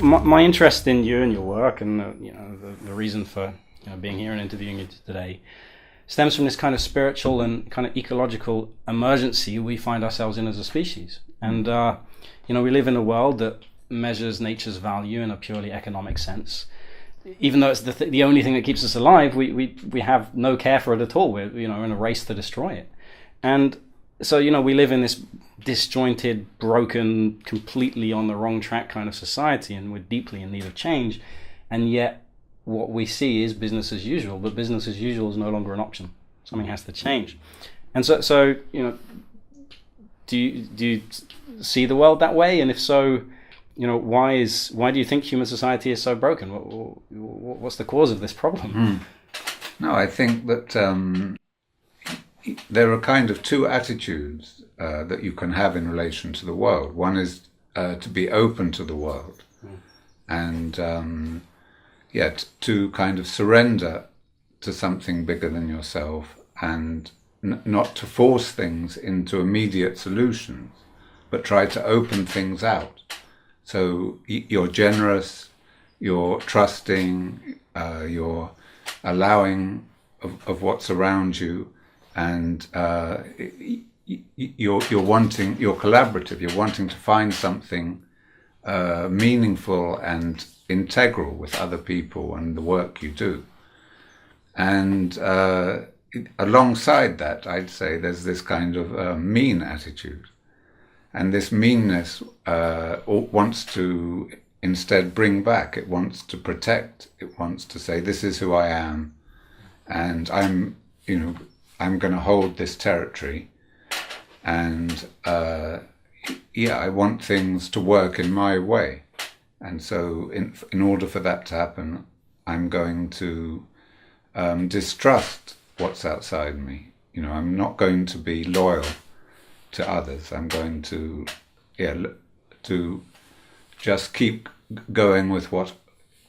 my interest in you and your work, and the reason for being here and interviewing you today, stems from this kind of spiritual and kind of ecological emergency we find ourselves in as a species. And we live in a world that measures nature's value in a purely economic sense. Even though it's the only thing that keeps us alive, we have no care for it at all. We're in a race to destroy it. And so we live in this disjointed, broken, completely on the wrong track kind of society, and we're deeply in need of change. And yet what we see is business as usual, but business as usual is no longer an option. Something has to change. And so do you see the world that way? And if so, why do you think human society is so broken? What's the cause of this problem? No, I think that there are kind of two attitudes that you can have in relation to the world. One is to be open to the world, and to kind of surrender to something bigger than yourself, and not to force things into immediate solutions, but try to open things out. So you're generous, you're trusting, you're allowing of what's around you, and you're collaborative, you're wanting to find something meaningful and integral with other people and the work you do. And alongside that, I'd say there's this kind of mean attitude. And this meanness wants to instead bring back, it wants to protect, it wants to say, this is who I am, and I'm going to hold this territory, and I want things to work in my way. And so in order for that to happen, I'm going to distrust what's outside me. I'm not going to be loyal to others. I'm going to just keep going with what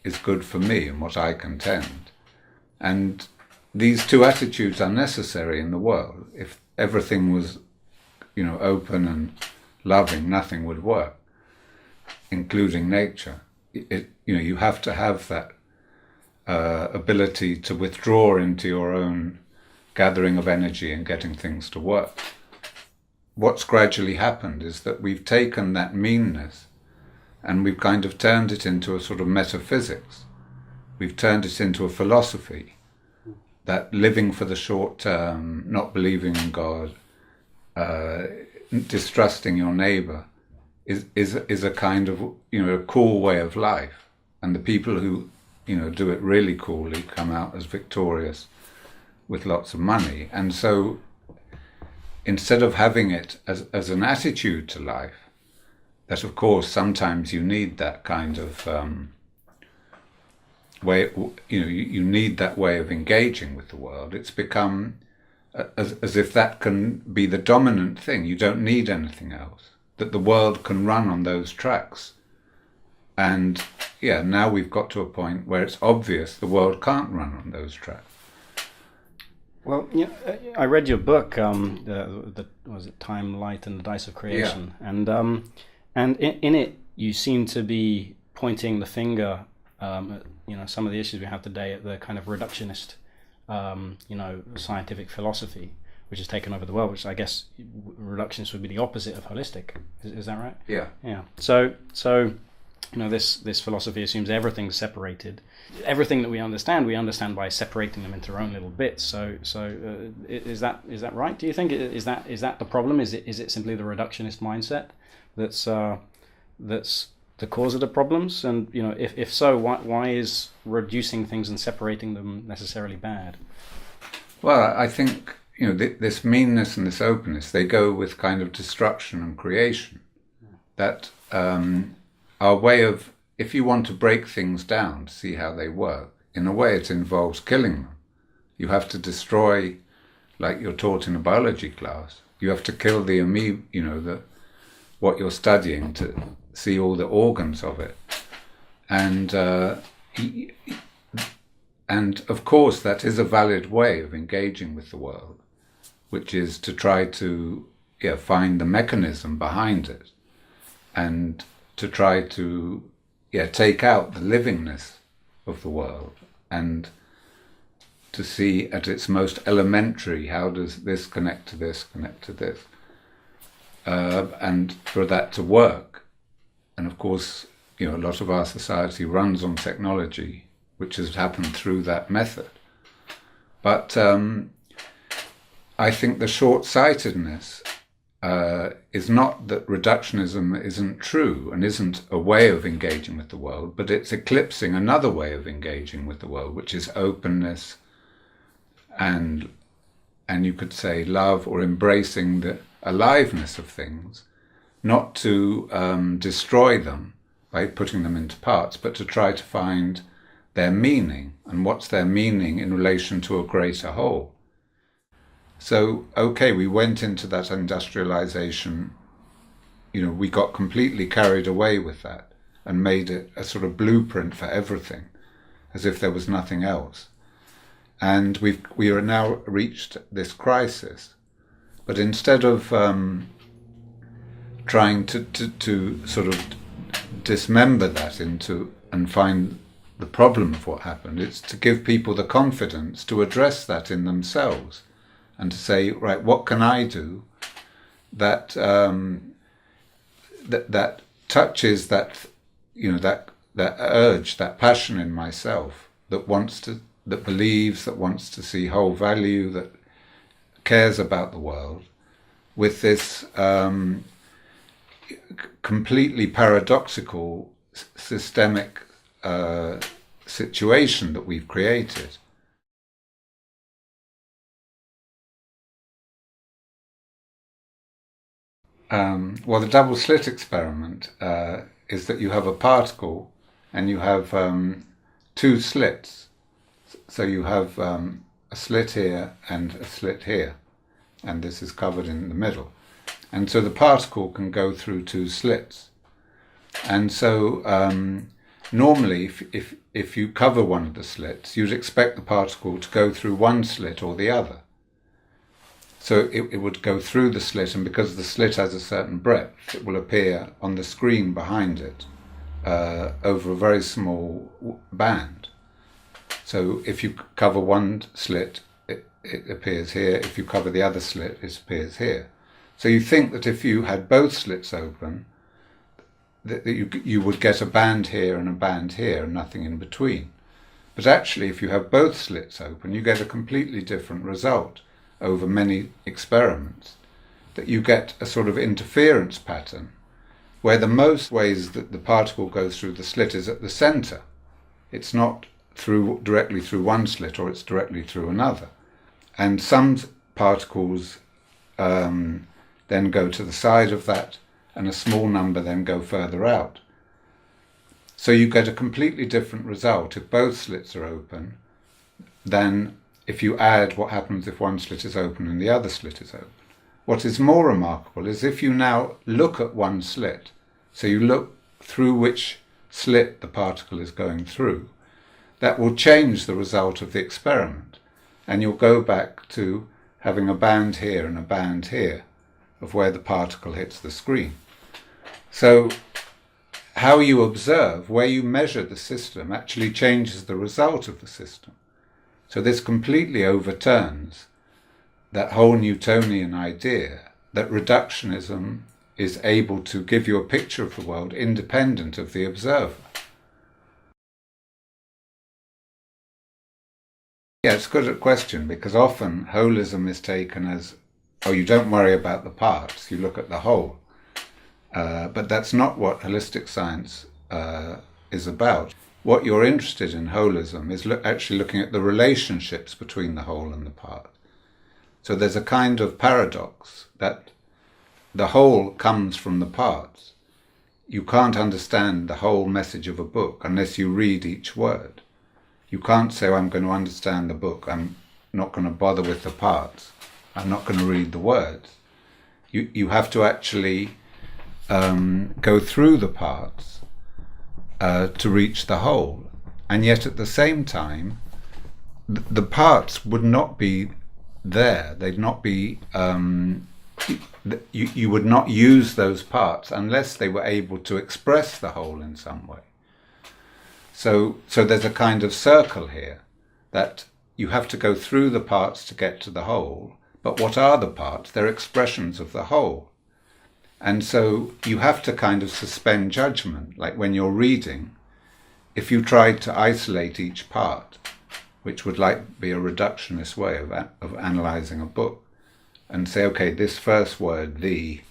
is good for me and what I contend. And these two attitudes are necessary in the world. If everything was, open and loving, nothing would work, including nature. You have to have that ability to withdraw into your own gathering of energy and getting things to work. What's gradually happened is that we've taken that meanness and we've kind of turned it into a sort of metaphysics. We've turned it into a philosophy, that living for the short term, not believing in God, distrusting your neighbor is a kind of, a cool way of life. And the people who, do it really coolly come out as victorious with lots of money. And so instead of having it as an attitude to life, that of course sometimes you need that kind of way, you need that way of engaging with the world. It's become as if that can be the dominant thing. You don't need anything else, that the world can run on those tracks. And now we've got to a point where it's obvious the world can't run on those tracks. Well, I read your book, was it Time, Light, and the Dice of Creation, and in it you seem to be pointing the finger at some of the issues we have today, at the kind of reductionist, scientific philosophy which has taken over the world. Which I guess reductionist would be the opposite of holistic. Is that right? Yeah. Yeah. So this philosophy assumes everything's separated. Everything that we understand by separating them into their own little bits. So is that right? Do you think is that the problem? Is it simply the reductionist mindset that's the cause of the problems? And if so, why is reducing things and separating them necessarily bad? Well, I think this meanness and this openness, they go with kind of destruction and creation. That our way of, if you want to break things down to see how they work, in a way it involves killing them. You have to destroy, like you're taught in a biology class, you have to kill the amoeba, what you're studying, to see all the organs of it. And of course that is a valid way of engaging with the world, which is to try to find the mechanism behind it, and to try to take out the livingness of the world and to see at its most elementary, how does this connect to this, and for that to work. And of course, a lot of our society runs on technology, which has happened through that method. But I think the short-sightedness is not that reductionism isn't true and isn't a way of engaging with the world, but it's eclipsing another way of engaging with the world, which is openness and you could say love, or embracing the aliveness of things, not to destroy them by putting them into parts, but to try to find their meaning, and what's their meaning in relation to a greater whole. So, okay, we went into that industrialization, we got completely carried away with that and made it a sort of blueprint for everything, as if there was nothing else. And we are now reached this crisis. But instead of trying to sort of dismember that and find the problem of what happened, it's to give people the confidence to address that in themselves and to say, right, what can I do that that touches that that urge, that passion in myself that believes, that wants to see whole value, that cares about the world, with this completely paradoxical systemic situation that we've created. Well, the double slit experiment is that you have a particle and you have two slits. So you have a slit here and a slit here, and this is covered in the middle. And so the particle can go through two slits. And so normally, if you cover one of the slits, you'd expect the particle to go through one slit or the other. So it would go through the slit, and because the slit has a certain breadth, it will appear on the screen behind it over a very small band. So if you cover one slit, it appears here. If you cover the other slit, it appears here. So you think that if you had both slits open, that you would get a band here and a band here and nothing in between. But actually, if you have both slits open, you get a completely different result over many experiments, that you get a sort of interference pattern where the most ways that the particle goes through the slit is at the center. It's not directly through one slit, or it's directly through another. And some particles then go to the side of that, and a small number then go further out. So you get a completely different result if both slits are open than if you add what happens if one slit is open and the other slit is open. What is more remarkable is if you now look at one slit, so you look through which slit the particle is going through, that will change the result of the experiment. And you'll go back to having a band here and a band here of where the particle hits the screen. So how you observe, where you measure the system, actually changes the result of the system. So this completely overturns that whole Newtonian idea that reductionism is able to give you a picture of the world independent of the observer. Yeah, it's a good question, because often holism is taken as, oh, you don't worry about the parts, you look at the whole. But that's not what holistic science is about. What you're interested in holism is actually looking at the relationships between the whole and the part. So there's a kind of paradox that the whole comes from the parts. You can't understand the whole message of a book unless you read each word. You can't say, oh, I'm going to understand the book, I'm not going to bother with the parts, I'm not going to read the words. You have to actually go through the parts to reach the whole. And yet at the same time, the parts would not be there. They'd not be, you would not use those parts unless they were able to express the whole in some way. So there's a kind of circle here that you have to go through the parts to get to the whole. But what are the parts? They're expressions of the whole. And so you have to kind of suspend judgment. Like when you're reading, if you tried to isolate each part, which would be a reductionist way of analysing a book, and say, okay, this first word, the,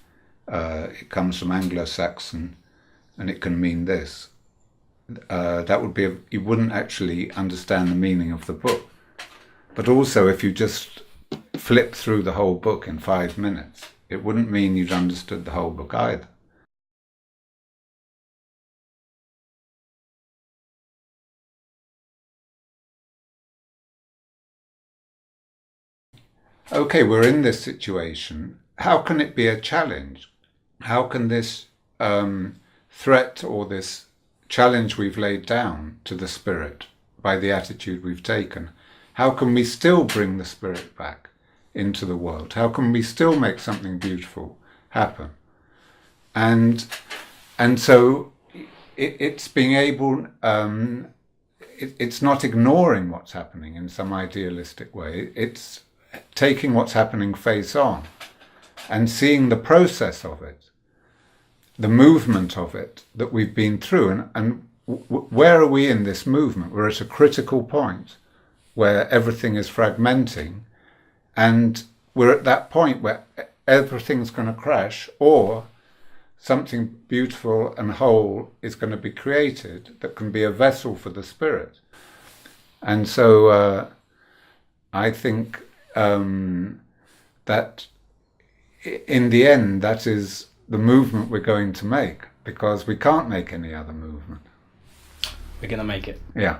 it comes from Anglo-Saxon, and it can mean this. That would be, you wouldn't actually understand the meaning of the book. But also, if you just flip through the whole book in 5 minutes, it wouldn't mean you'd understood the whole book either. Okay, we're in this situation. How can it be a challenge? How can this threat or this challenge we've laid down to the spirit by the attitude we've taken, how can we still bring the spirit back into the world? How can we still make something beautiful happen? And so it's being able, it's not ignoring what's happening in some idealistic way. It's taking what's happening face on and seeing the process of it, the movement of it that we've been through. And where are we in this movement? We're at a critical point where everything is fragmenting, and we're at that point where everything's going to crash, or something beautiful and whole is going to be created that can be a vessel for the spirit. And so I think that in the end, that is the movement we're going to make, because we can't make any other movement. We're going to make it. Yeah.